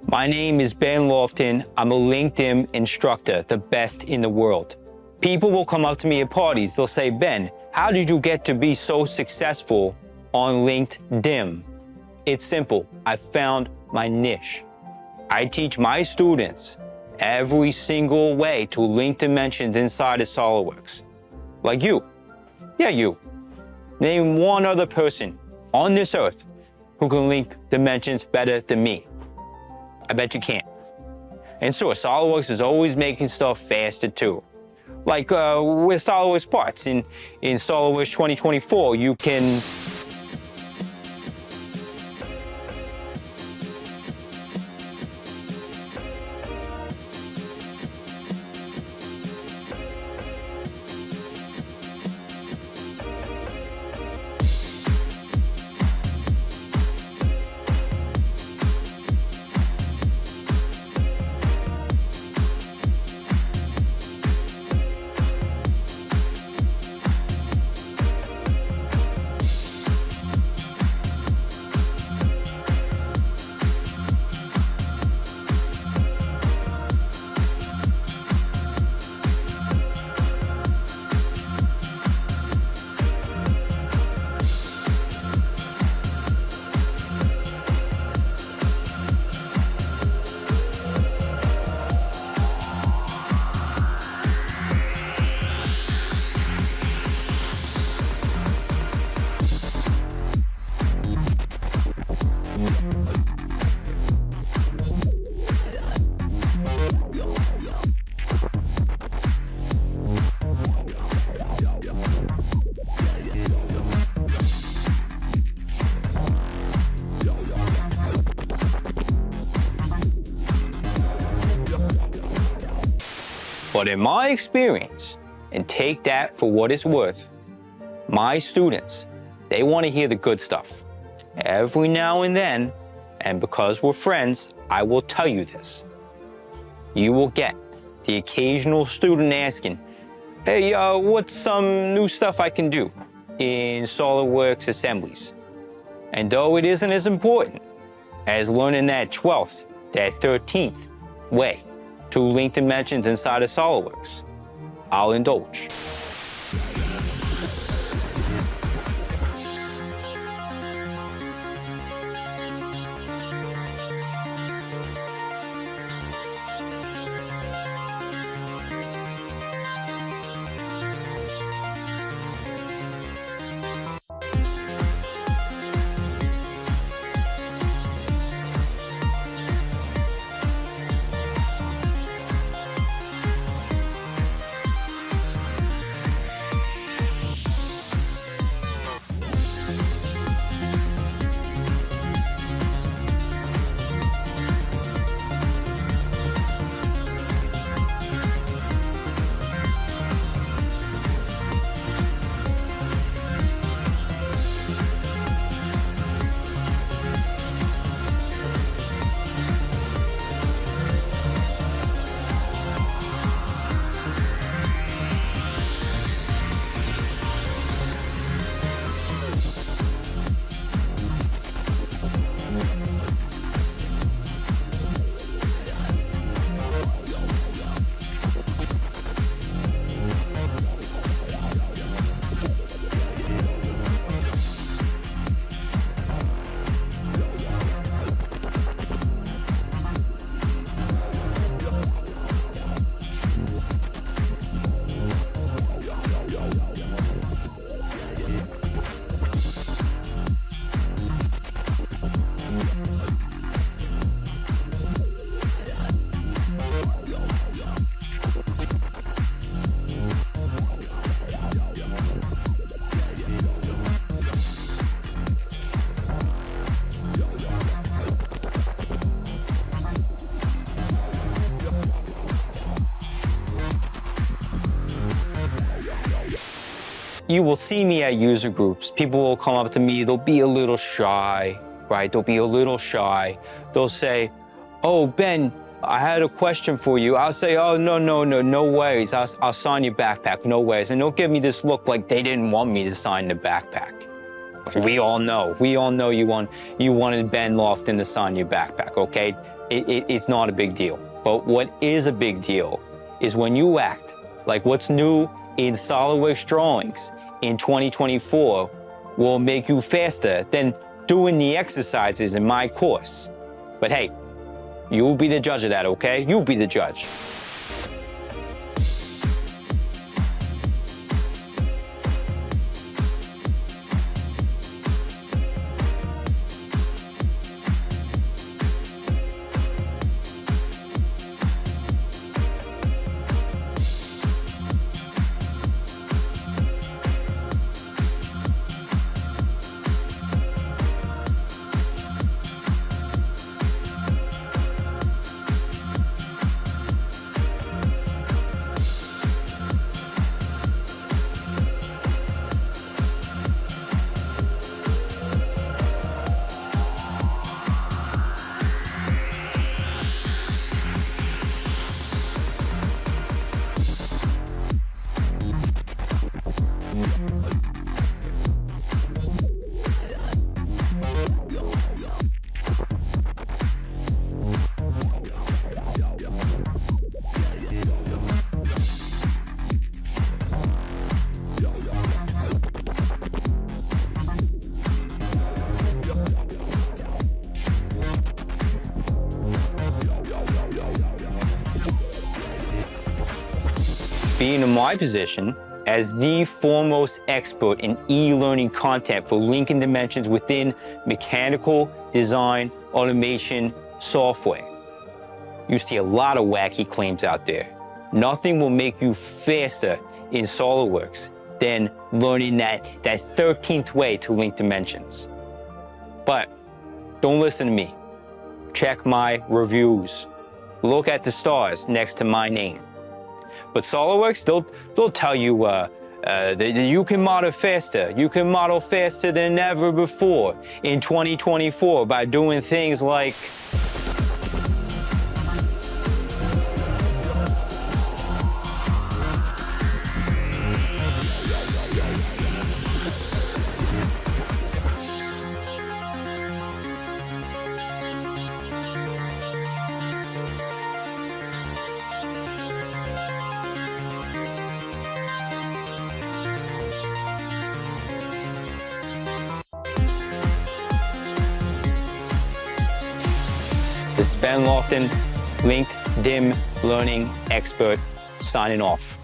My name is Ben Lofton. I'm a LinkedIn instructor, the best in the world. People will come up to me at parties. They'll say, Ben, how did you get to be so successful on LinkedIn? It's simple. I found my niche. I teach my students every single way to link dimensions inside of SOLIDWORKS. Like you. Yeah, you. Name one other person on this earth who can link dimensions better than me. I bet you can't. And so SOLIDWORKS is always making stuff faster too. Like with SOLIDWORKS parts. In SOLIDWORKS 2024, you can But in my experience, and take that for what it's worth, my students, they want to hear the good stuff. Every now and then, and because we're friends, I will tell you this. You will get the occasional student asking, hey, what's some new stuff I can do in SOLIDWORKS assemblies? And though it isn't as important as learning that 12th, that 13th way to link dimensions inside of SOLIDWORKS, I'll indulge. You will see me at user groups. People will come up to me, they'll be a little shy, right? They'll be a little shy. They'll say, oh, Ben, I had a question for you. I'll say, oh, no worries. I'll sign your backpack, no worries. And they'll give me this look like they didn't want me to sign the backpack. We all know you wanted Ben Lofton to sign your backpack, okay? It's not a big deal. But what is a big deal is when you act like what's new in SOLIDWORKS drawings in 2024 will make you faster than doing the exercises in my course. But hey, you'll be the judge of that, okay? You'll be the judge. Being in my position as the foremost expert in e-learning content for linking dimensions within mechanical design, automation, software. You see a lot of wacky claims out there. Nothing will make you faster in SOLIDWORKS than learning that 13th way to link dimensions. But don't listen to me. Check my reviews. Look at the stars next to my name. But SOLIDWORKS, they'll tell you that you can model faster. You can model faster than ever before in 2024 by doing things like This is Ben Lofton, LinkedIn Learning Expert, signing off.